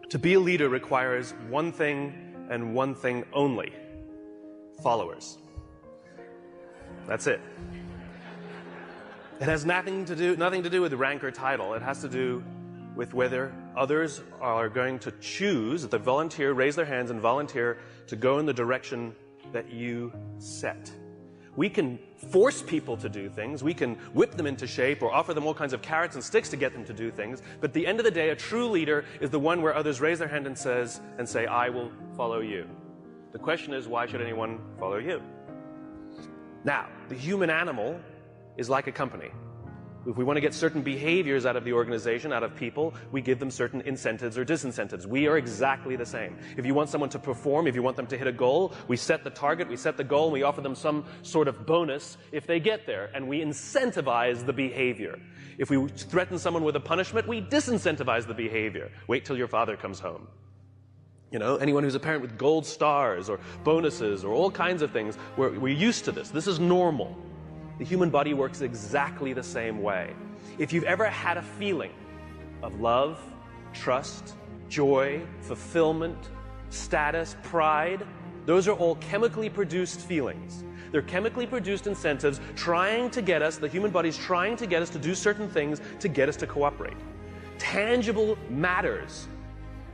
To be a leader requires one thing and one thing only: followers. That's it. It has nothing to do with rank or title. It has to do with whether others are going to choose, if they volunteer, raise their hands and volunteer to go in the direction that you set. We can force people to do things, we can whip them into shape or offer them all kinds of carrots and sticks to get them to do things, but at the end of the day, a true leader is the one where others raise their hand and say, I will follow you. The question is, why should anyone follow you? Now, the human animal is like a company. If we want to get certain behaviors out of the organization, out of people, we give them certain incentives or disincentives. We are exactly the same. If you want someone to perform, if you want them to hit a goal, we set the target, we set the goal, and we offer them some sort of bonus if they get there, and we incentivize the behavior. If we threaten someone with a punishment, we disincentivize the behavior. Wait till your father comes home. You know, anyone who's a parent with gold stars or bonuses or all kinds of things, we're used to this. This is normal. The human body works exactly the same way. If you've ever had a feeling of love, trust, joy, fulfillment, status, pride, those are all chemically produced feelings. They're chemically produced incentives trying to get us, the human body's trying to get us to do certain things to get us to cooperate. Tangible matters.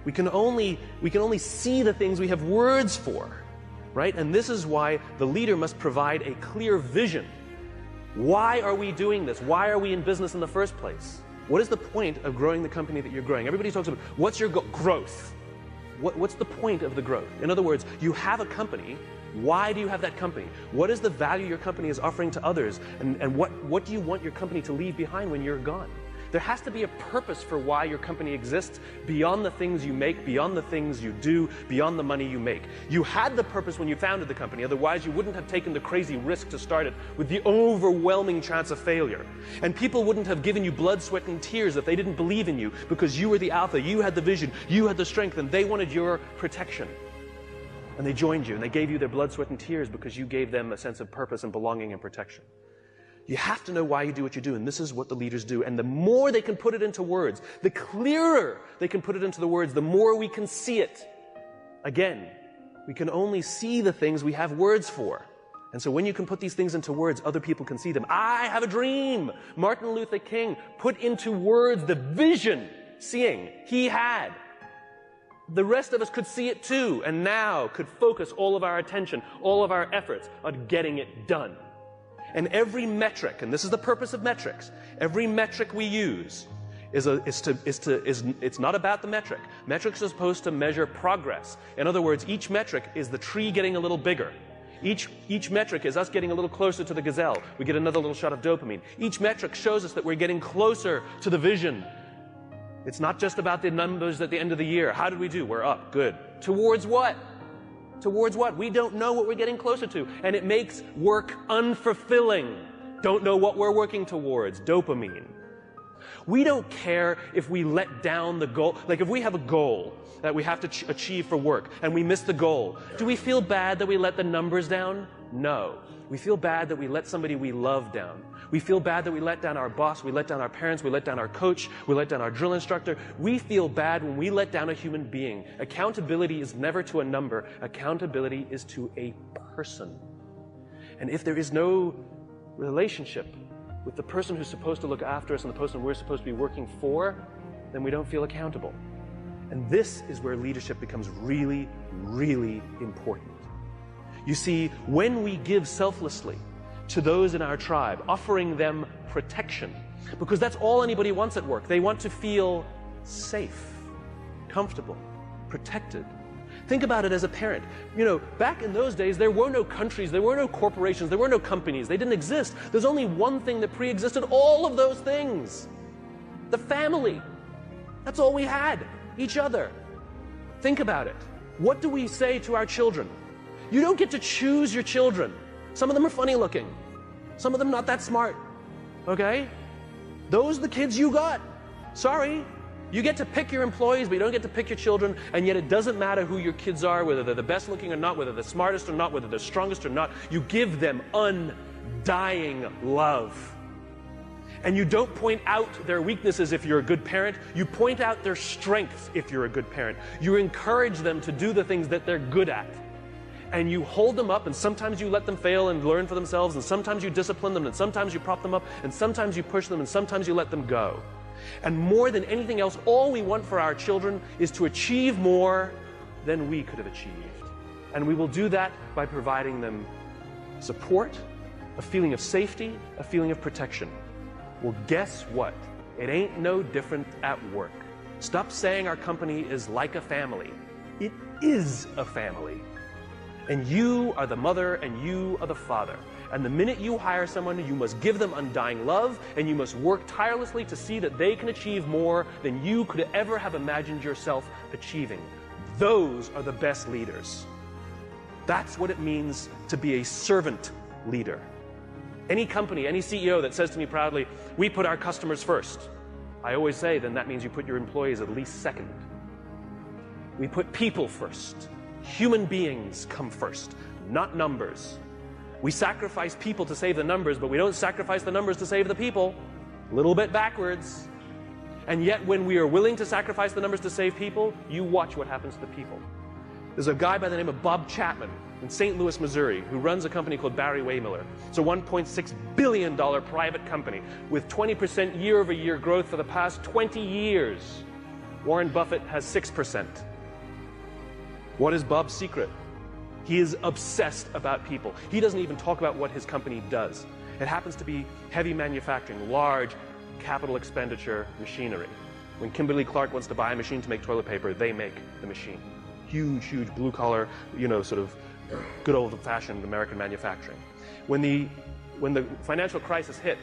We can only see the things we have words for, right? And this is why the leader must provide a clear vision. Why are we doing this? Why are we in business in the first place? What is the point of growing the company that you're growing? Everybody talks about, what's your growth? What's the point of the growth? In other words, you have a company. Why do you have that company? What is the value your company is offering to others? And what do you want your company to leave behind when you're gone? There has to be a purpose for why your company exists beyond the things you make, beyond the things you do, beyond the money you make. You had the purpose when you founded the company, otherwise you wouldn't have taken the crazy risk to start it with the overwhelming chance of failure. And people wouldn't have given you blood, sweat, and tears if they didn't believe in you, because you were the alpha, you had the vision, you had the strength, and they wanted your protection. And they joined you, and they gave you their blood, sweat, and tears because you gave them a sense of purpose and belonging and protection. You have to know why you do what you do, and this is what the leaders do. And the more they can put it into words, the clearer they can put it into the words, the more we can see it. Again, we can only see the things we have words for. And so when you can put these things into words, other people can see them. I have a dream. Martin Luther King put into words the vision, seeing, he had. The rest of us could see it too, and now could focus all of our attention, all of our efforts on getting it done. And every metric, and this is the purpose of metrics, every metric we use it's not about the metric. Metrics are supposed to measure progress. In other words, each metric is the tree getting a little bigger. Each metric is us getting a little closer to the gazelle. We get another little shot of dopamine. Each metric shows us that we're getting closer to the vision. It's not just about the numbers at the end of the year. How did we do? We're up. Good. Towards what? Towards what? We don't know what we're getting closer to. And it makes work unfulfilling. Don't know what we're working towards. Dopamine. We don't care if we let down the goal. Like if we have a goal that we have to achieve for work and we miss the goal, do we feel bad that we let the numbers down? No. We feel bad that we let somebody we love down. We feel bad that we let down our boss, we let down our parents, we let down our coach, we let down our drill instructor. We feel bad when we let down a human being. Accountability is never to a number. Accountability is to a person. And if there is no relationship with the person who's supposed to look after us and the person we're supposed to be working for, then we don't feel accountable. And this is where leadership becomes really, really important. You see, when we give selflessly to those in our tribe, offering them protection, because that's all anybody wants at work. They want to feel safe, comfortable, protected. Think about it as a parent. You know, back in those days, there were no countries, there were no corporations, there were no companies. They didn't exist. There's only one thing that pre-existed all of those things. The family. That's all we had. Each other. Think about it. What do we say to our children? You don't get to choose your children. Some of them are funny looking. Some of them not that smart. Okay? Those are the kids you got. Sorry. You get to pick your employees, but you don't get to pick your children, and yet it doesn't matter who your kids are, whether they're the best looking or not, whether they're the smartest or not, whether they're strongest or not. You give them undying love. And you don't point out their weaknesses if you're a good parent. You point out their strengths if you're a good parent. You encourage them to do the things that they're good at. And you hold them up, and sometimes you let them fail and learn for themselves, and sometimes you discipline them, and sometimes you prop them up, and sometimes you push them, and sometimes you let them go. And more than anything else, all we want for our children is to achieve more than we could have achieved. And we will do that by providing them support, a feeling of safety, a feeling of protection. Well, guess what? It ain't no different at work. Stop saying our company is like a family. It is a family. And you are the mother and you are the father. And the minute you hire someone, you must give them undying love, and you must work tirelessly to see that they can achieve more than you could ever have imagined yourself achieving. Those are the best leaders. That's what it means to be a servant leader. Any company, any CEO that says to me proudly, "We put our customers first," I always say, then that means you put your employees at least second. We put people first. Human beings come first, not numbers. We sacrifice people to save the numbers, but we don't sacrifice the numbers to save the people. A little bit backwards. And yet when we are willing to sacrifice the numbers to save people, you watch what happens to the people. There's a guy by the name of Bob Chapman in St. Louis, Missouri, who runs a company called Barry Waymiller. It's a $1.6 billion private company with 20% year-over-year growth for the past 20 years. Warren Buffett has 6%. What is Bob's secret? He is obsessed about people. He doesn't even talk about what his company does. It happens to be heavy manufacturing, large capital expenditure machinery. When Kimberly-Clark wants to buy a machine to make toilet paper, they make the machine. Huge, huge blue-collar, sort of good old-fashioned American manufacturing. When the financial crisis hit,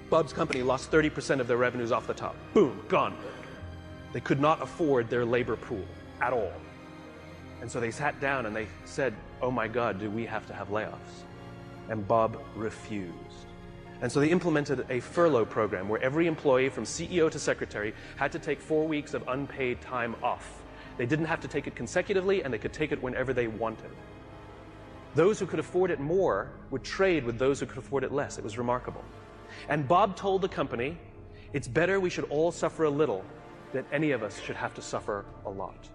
Bob's company lost 30% of their revenues off the top. Boom, gone. They could not afford their labor pool at all. And so they sat down and they said, "Oh my God, do we have to have layoffs?" And Bob refused. And so they implemented a furlough program where every employee from CEO to secretary had to take 4 weeks of unpaid time off. They didn't have to take it consecutively, and they could take it whenever they wanted. Those who could afford it more would trade with those who could afford it less. It was remarkable. And Bob told the company, "It's better we should all suffer a little than any of us should have to suffer a lot."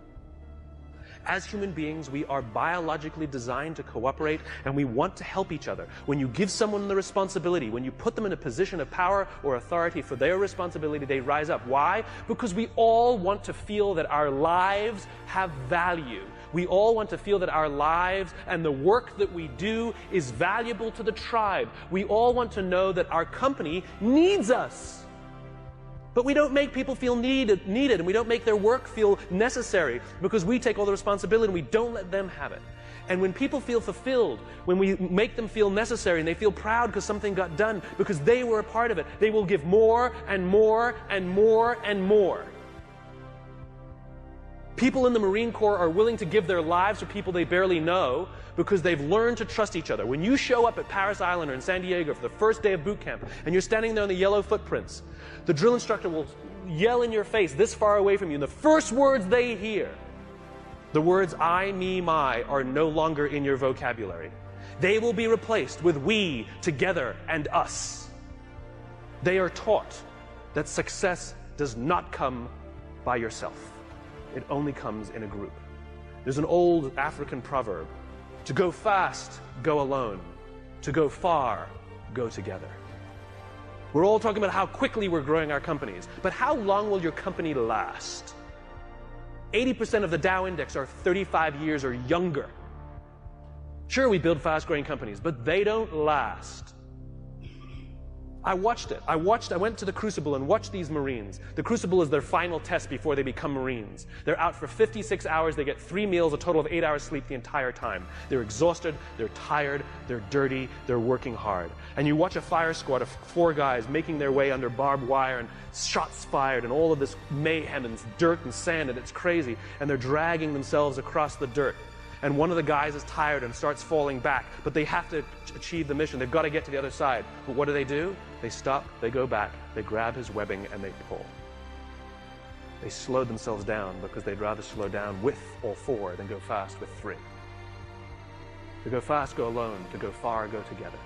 As human beings, we are biologically designed to cooperate, and we want to help each other. When you give someone the responsibility, when you put them in a position of power or authority for their responsibility, they rise up. Why? Because we all want to feel that our lives have value. We all want to feel that our lives and the work that we do is valuable to the tribe. We all want to know that our company needs us. But we don't make people feel needed, and we don't make their work feel necessary because we take all the responsibility and we don't let them have it. And when people feel fulfilled, when we make them feel necessary and they feel proud because something got done, because they were a part of it, they will give more and more and more and more. People in the Marine Corps are willing to give their lives for people they barely know because they've learned to trust each other. When you show up at Paris Island or in San Diego for the first day of boot camp and you're standing there in the yellow footprints, the drill instructor will yell in your face this far away from you, and the first words they hear, the words I, me, my, are no longer in your vocabulary. They will be replaced with we, together, and us. They are taught that success does not come by yourself. It only comes in a group. There's an old African proverb: to go fast, go alone. To go far, go together. We're all talking about how quickly we're growing our companies, but how long will your company last? 80% of the Dow Index are 35 years or younger. Sure, we build fast-growing companies, but they don't last. I watched it. I went to the Crucible and watched these Marines. The Crucible is their final test before they become Marines. They're out for 56 hours. They get 3 meals, a total of 8 hours sleep the entire time. They're exhausted, they're tired, they're dirty, they're working hard. And you watch a fire squad of 4 guys making their way under barbed wire and shots fired and all of this mayhem and dirt and sand, and it's crazy. And they're dragging themselves across the dirt. And one of the guys is tired and starts falling back, but they have to achieve the mission. They've got to get to the other side. But what do? They stop, they go back, they grab his webbing, and they pull. They slow themselves down because they'd rather slow down with all 4 than go fast with 3. To go fast, go alone. To go far, go together.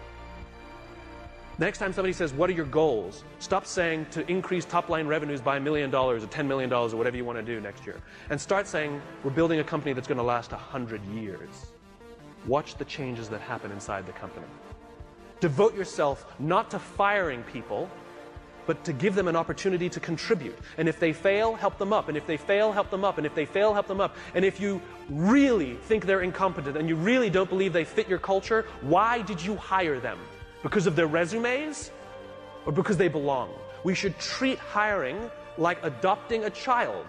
Next time somebody says, what are your goals? Stop saying to increase top-line revenues by $1 million or $10 million or whatever you want to do next year. And start saying, we're building a company that's going to last 100 years. Watch the changes that happen inside the company. Devote yourself not to firing people, but to give them an opportunity to contribute. And if they fail, help them up. And if they fail, help them up. And if they fail, help them up. And if you really think they're incompetent and you really don't believe they fit your culture, why did you hire them? Because of their resumes or because they belong? We should treat hiring like adopting a child.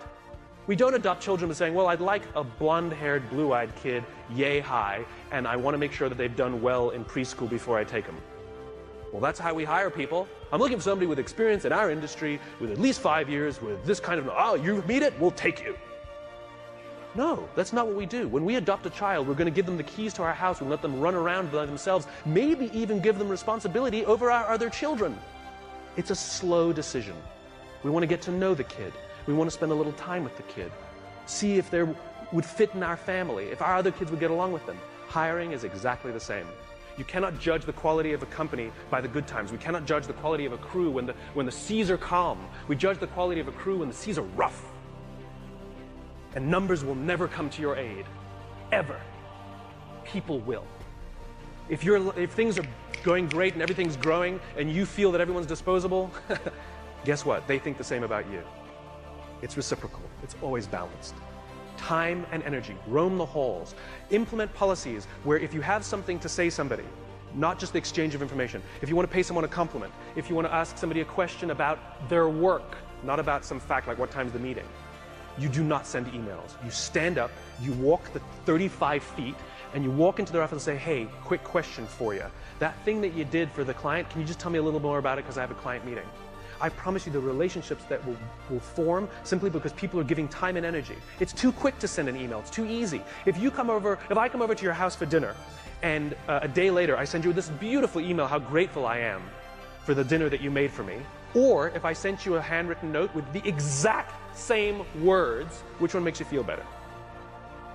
We don't adopt children by saying, well, I'd like a blonde-haired, blue-eyed kid, yay high, and I want to make sure that they've done well in preschool before I take them. Well, that's how we hire people. I'm looking for somebody with experience in our industry, with at least 5 years, with this kind of, oh, you meet it, we'll take you. No, that's not what we do. When we adopt a child, we're going to give them the keys to our house and let them run around by themselves, maybe even give them responsibility over our other children. It's a slow decision. We want to get to know the kid. We want to spend a little time with the kid. See if they would fit in our family, if our other kids would get along with them. Hiring is exactly the same. You cannot judge the quality of a company by the good times. We cannot judge the quality of a crew when the seas are calm. We judge the quality of a crew when the seas are rough. And numbers will never come to your aid, ever. People will. If things are going great and everything's growing and you feel that everyone's disposable, guess what? They think the same about you. It's reciprocal. It's always balanced. Time and energy. Roam the halls. Implement policies where if you have something to say somebody, not just the exchange of information, if you want to pay someone a compliment, if you want to ask somebody a question about their work, not about some fact like what time's the meeting, you do not send emails. You stand up, you walk the 35 feet, and you walk into their office and say, hey, quick question for you. That thing that you did for the client, can you just tell me a little more about it because I have a client meeting? I promise you the relationships that will form simply because people are giving time and energy. It's too quick to send an email. It's too easy. If I come over to your house for dinner, and a day later I send you this beautiful email how grateful I am for the dinner that you made for me, or if I sent you a handwritten note with the exact same words, which one makes you feel better?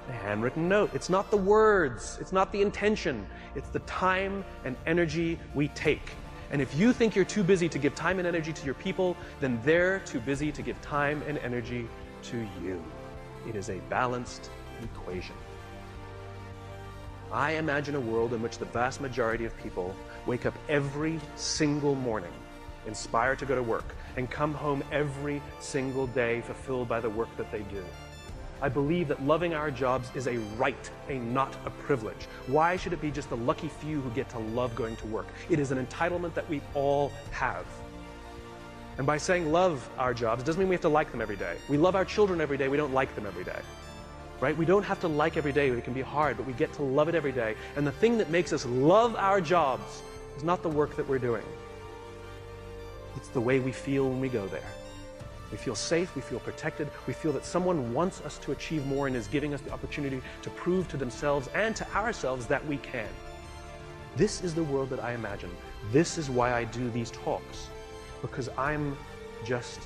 The handwritten note. It's not the words. It's not the intention. It's the time and energy we take. And if you think you're too busy to give time and energy to your people, then they're too busy to give time and energy to you. It is a balanced equation. I imagine a world in which the vast majority of people wake up every single morning inspired to go to work and come home every single day fulfilled by the work that they do. I believe that loving our jobs is a right, not a privilege. Why should it be just the lucky few who get to love going to work? It is an entitlement that we all have. And by saying love our jobs, it doesn't mean we have to like them every day. We love our children every day, we don't like them every day. Right? We don't have to like every day, it can be hard, but we get to love it every day. And the thing that makes us love our jobs is not the work that we're doing. It's the way we feel when we go there. We feel safe, we feel protected, we feel that someone wants us to achieve more and is giving us the opportunity to prove to themselves and to ourselves that we can. This is the world that I imagine. This is why I do these talks. Because I'm just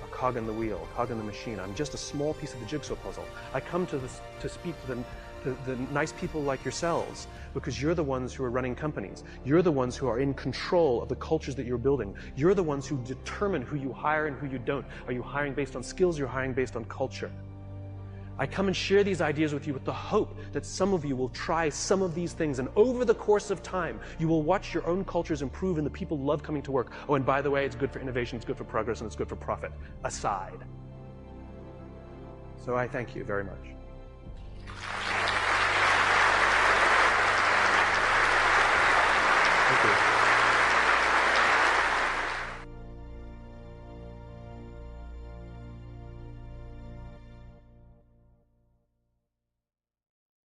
a cog in the wheel, a cog in the machine. I'm just a small piece of the jigsaw puzzle. I come to speak to the nice people like yourselves because you're the ones who are running companies. You're the ones who are in control of the cultures that you're building. You're the ones who determine who you hire and who you don't. Are you hiring based on skills? You're hiring based on culture. I come and share these ideas with you with the hope that some of you will try some of these things, and over the course of time, you will watch your own cultures improve and the people love coming to work. Oh, and by the way, it's good for innovation, it's good for progress, and it's good for profit. Aside. So I thank you very much.